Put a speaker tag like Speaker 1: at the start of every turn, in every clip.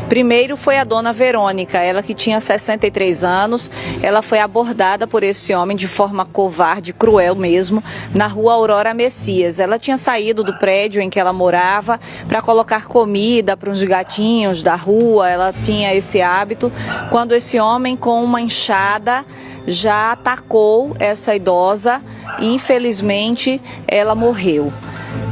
Speaker 1: Primeiro foi a dona Verônica, ela que tinha 63 anos, ela foi abordada por esse homem de forma covarde, cruel mesmo, na rua Aurora Messias. Ela tinha saído do prédio em que ela morava para colocar comida para os gatinhos da rua, ela tinha esse hábito, quando esse homem com uma enxada já atacou essa idosa e infelizmente ela morreu.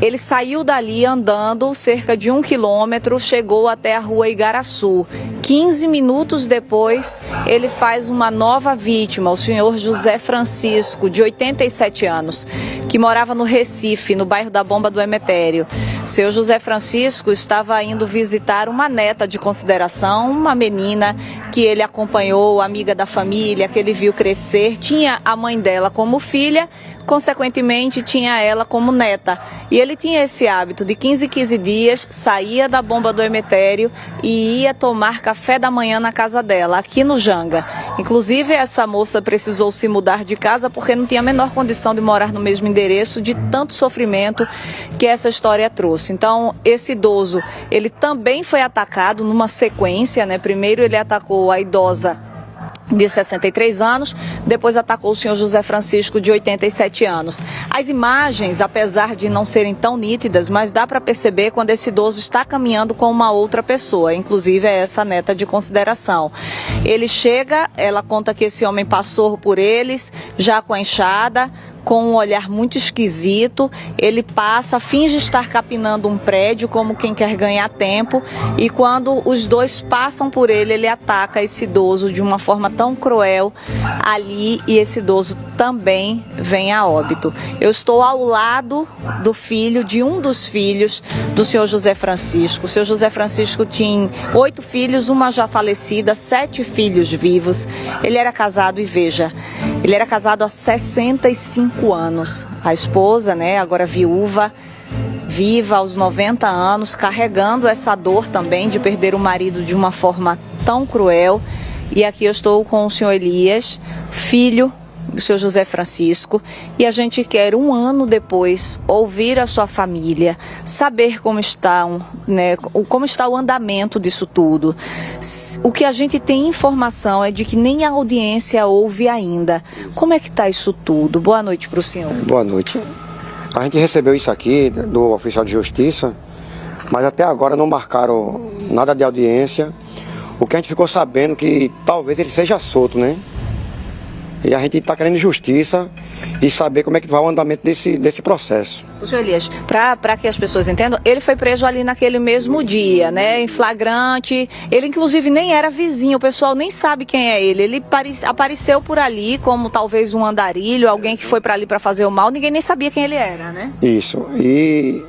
Speaker 1: Ele saiu dali andando cerca de 1 quilômetro, chegou até a rua Igaraçu. 15 minutos depois, ele faz uma nova vítima, o senhor José Francisco, de 87 anos, que morava no Recife, no bairro da Bomba do Emetério. Seu José Francisco estava indo visitar uma neta de consideração, uma menina que ele acompanhou, amiga da família, que ele viu crescer, tinha a mãe dela como filha, consequentemente tinha ela como neta. E ele tinha esse hábito de 15 em 15 dias, saía da Bomba do Emetério e ia tomar café da manhã na casa dela, aqui no Janga. Inclusive essa moça precisou se mudar de casa porque não tinha a menor condição de morar no mesmo endereço, de tanto sofrimento que essa história trouxe. Então esse idoso, ele também foi atacado numa sequência, né? Primeiro ele atacou a idosa de 63 anos, depois atacou o senhor José Francisco, de 87 anos. As imagens, apesar de não serem tão nítidas, mas dá para perceber quando esse idoso está caminhando com uma outra pessoa, inclusive é essa neta de consideração. Ele chega, ela conta que esse homem passou por eles, já com a enxada, com um olhar muito esquisito, ele passa, finge estar capinando um prédio como quem quer ganhar tempo, e quando os dois passam por ele, ele ataca esse idoso de uma forma tão cruel ali, e esse idoso também vem a óbito. Eu estou ao lado do filho, de um dos filhos do senhor José Francisco. O senhor José Francisco tinha 8 filhos, uma já falecida, 7 filhos vivos. Ele era casado e veja, ele era casado há 65 anos. A esposa, né, agora viúva, viva aos 90 anos, carregando essa dor também de perder o marido de uma forma tão cruel. E aqui eu estou com o senhor Elias, filho do senhor José Francisco, e a gente quer, 1 ano depois, ouvir a sua família, saber como estão, né, como está o andamento disso tudo. O que a gente tem informação é de que nem a audiência houve ainda. Como é que está isso tudo? Boa noite para o senhor.
Speaker 2: Boa noite. A gente recebeu isso aqui do oficial de justiça, mas até agora não marcaram nada de audiência. O que a gente ficou sabendo que talvez ele seja solto, né? E a gente está querendo justiça e saber como é que vai o andamento desse processo.
Speaker 1: Senhor Elias, para que as pessoas entendam, ele foi preso ali naquele mesmo dia, né, em flagrante. Ele inclusive nem era vizinho, o pessoal nem sabe quem é ele. Ele apareceu por ali como talvez um andarilho, alguém que foi para ali para fazer o mal, ninguém nem sabia quem ele era, né?
Speaker 2: Isso, e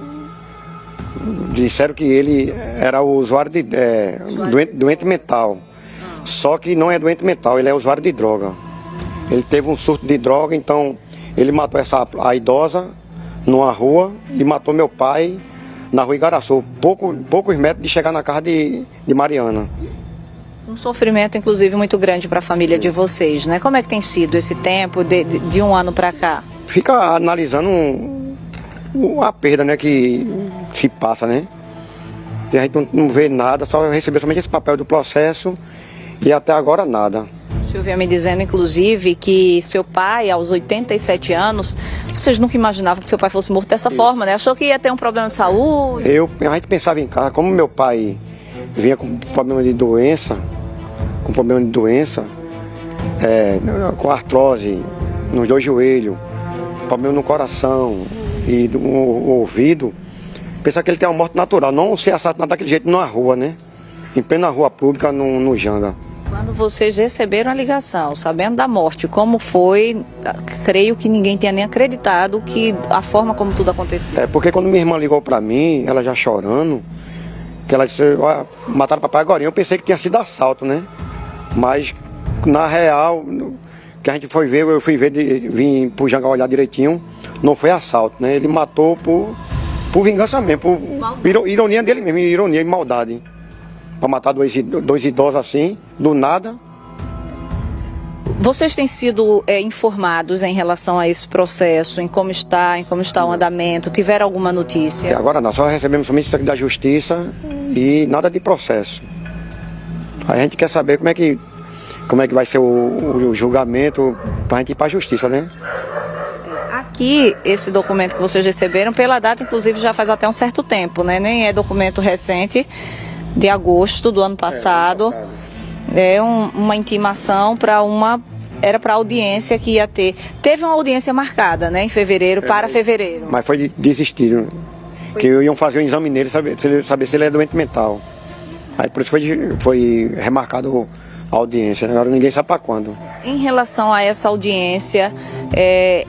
Speaker 2: disseram que ele era usuário de doente mental. Só que não é doente mental, ele é usuário de droga. Ele teve um surto de droga, então ele matou a idosa numa rua e matou meu pai na rua Igaraçu, poucos metros de chegar na casa de Mariana.
Speaker 1: Um sofrimento, inclusive, muito grande para a família de vocês, né? Como é que tem sido esse tempo de 1 ano para cá?
Speaker 2: Fica analisando a perda, né, que se passa, né? E a gente não vê nada, só recebeu somente esse papel do processo e até agora nada.
Speaker 1: O senhor vinha me dizendo, inclusive, que seu pai, aos 87 anos, vocês nunca imaginavam que seu pai fosse morto dessa forma, né? Achou que ia ter um problema de saúde?
Speaker 2: A gente pensava em casa, como meu pai vinha com problema de doença, com artrose nos 2 joelhos, problema no coração e no ouvido, pensava que ele tem uma morte natural, não ser assassinado daquele jeito na rua, né? Em plena rua pública, no Janga.
Speaker 1: Quando vocês receberam a ligação, sabendo da morte, como foi, creio que ninguém tenha nem acreditado que a forma como tudo aconteceu.
Speaker 2: É, porque quando minha irmã ligou pra mim, ela já chorando, que ela disse, olha, mataram o papai agora, eu pensei que tinha sido assalto, né? Mas, na real, que a gente foi ver, eu fui ver, vim pro Janga olhar direitinho, não foi assalto, né? Ele matou por vingança mesmo, por ironia dele mesmo, ironia e maldade. Para matar dois idosos assim, do nada.
Speaker 1: Vocês têm sido informados em relação a esse processo, em como está o andamento? Tiveram alguma notícia?
Speaker 2: Agora não, só recebemos somente isso aqui da justiça e nada de processo. Aí a gente quer saber como é que vai ser o julgamento para a gente ir para a justiça, né?
Speaker 1: Aqui, esse documento que vocês receberam, pela data, inclusive, já faz até um certo tempo, né? Nem é documento recente, de agosto do ano passado. É uma intimação para era para audiência que ia ter. Teve uma audiência marcada, né, em fevereiro, para fevereiro.
Speaker 2: Mas foi desistido. Que iam fazer um exame nele, saber se ele é doente mental. Aí por isso foi remarcado a audiência, né? Agora ninguém sabe para quando.
Speaker 1: Em relação a essa audiência,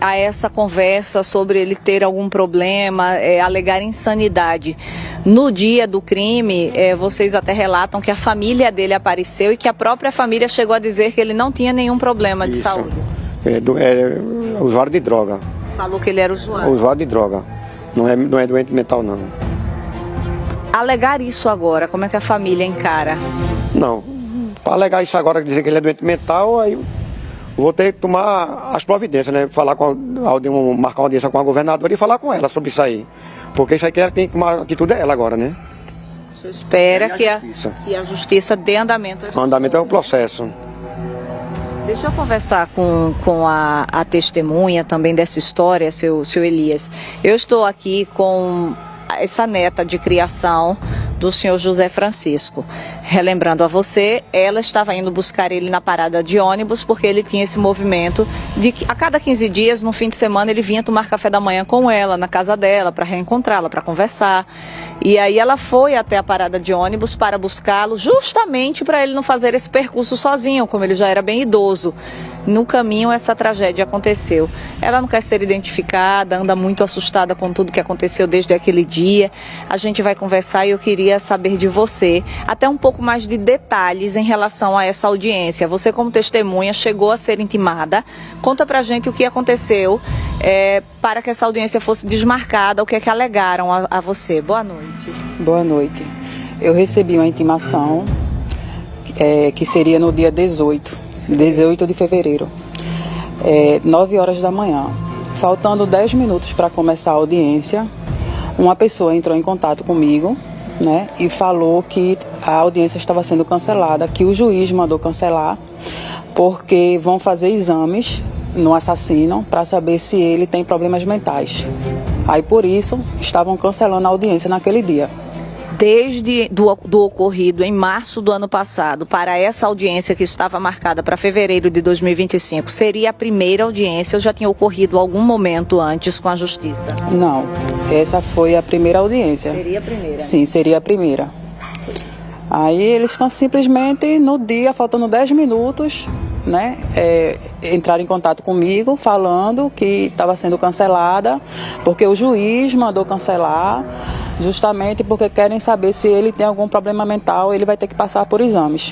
Speaker 1: a essa conversa sobre ele ter algum problema, alegar insanidade, no dia do crime, vocês até relatam que a família dele apareceu e que a própria família chegou a dizer que ele não tinha nenhum problema de saúde.
Speaker 2: É usuário de droga.
Speaker 1: Falou que ele era usuário.
Speaker 2: Usuário de droga. Não é doente mental, não.
Speaker 1: Alegar isso agora, como é que a família encara?
Speaker 2: Não. Para alegar isso agora, dizer que ele é doente mental, aí vou ter que tomar as providências, né? Falar marcar uma audiência com a governadora e falar com ela sobre isso aí. Porque isso aí que ela tem que tomar atitude é ela agora, né?
Speaker 1: Você espera que a justiça dê andamento a isso?
Speaker 2: O andamento é o processo.
Speaker 1: Deixa eu conversar com a testemunha também dessa história, seu Elias. Eu estou aqui com essa neta de criação do senhor José Francisco. Relembrando a você, ela estava indo buscar ele na parada de ônibus porque ele tinha esse movimento de que a cada 15 dias, no fim de semana, ele vinha tomar café da manhã com ela, na casa dela, para reencontrá-la, para conversar. E aí ela foi até a parada de ônibus para buscá-lo, justamente para ele não fazer esse percurso sozinho, como ele já era bem idoso. No caminho, essa tragédia aconteceu. Ela não quer ser identificada, anda muito assustada com tudo que aconteceu desde aquele dia. A gente vai conversar e eu queria saber de você até um pouco mais de detalhes em relação a essa audiência. Você, como testemunha, chegou a ser intimada. Conta pra gente o que aconteceu para que essa audiência fosse desmarcada, o que é que alegaram a você. Boa noite.
Speaker 3: Boa noite. Eu recebi uma intimação que seria no dia 18 de fevereiro, 9 horas da manhã. Faltando 10 minutos para começar a audiência, uma pessoa entrou em contato comigo, né, e falou que a audiência estava sendo cancelada, que o juiz mandou cancelar, porque vão fazer exames no assassino para saber se ele tem problemas mentais. Aí por isso estavam cancelando a audiência naquele dia.
Speaker 1: Desde do ocorrido em março do ano passado para essa audiência que estava marcada para fevereiro de 2025, seria a primeira audiência ou já tinha ocorrido algum momento antes com a justiça?
Speaker 3: Não, essa foi a primeira audiência.
Speaker 1: Seria a primeira?
Speaker 3: Sim, seria a primeira. Aí eles simplesmente, no dia, faltando 10 minutos, né, entraram em contato comigo falando que estava sendo cancelada, porque o juiz mandou cancelar, justamente porque querem saber se ele tem algum problema mental, ele vai ter que passar por exames.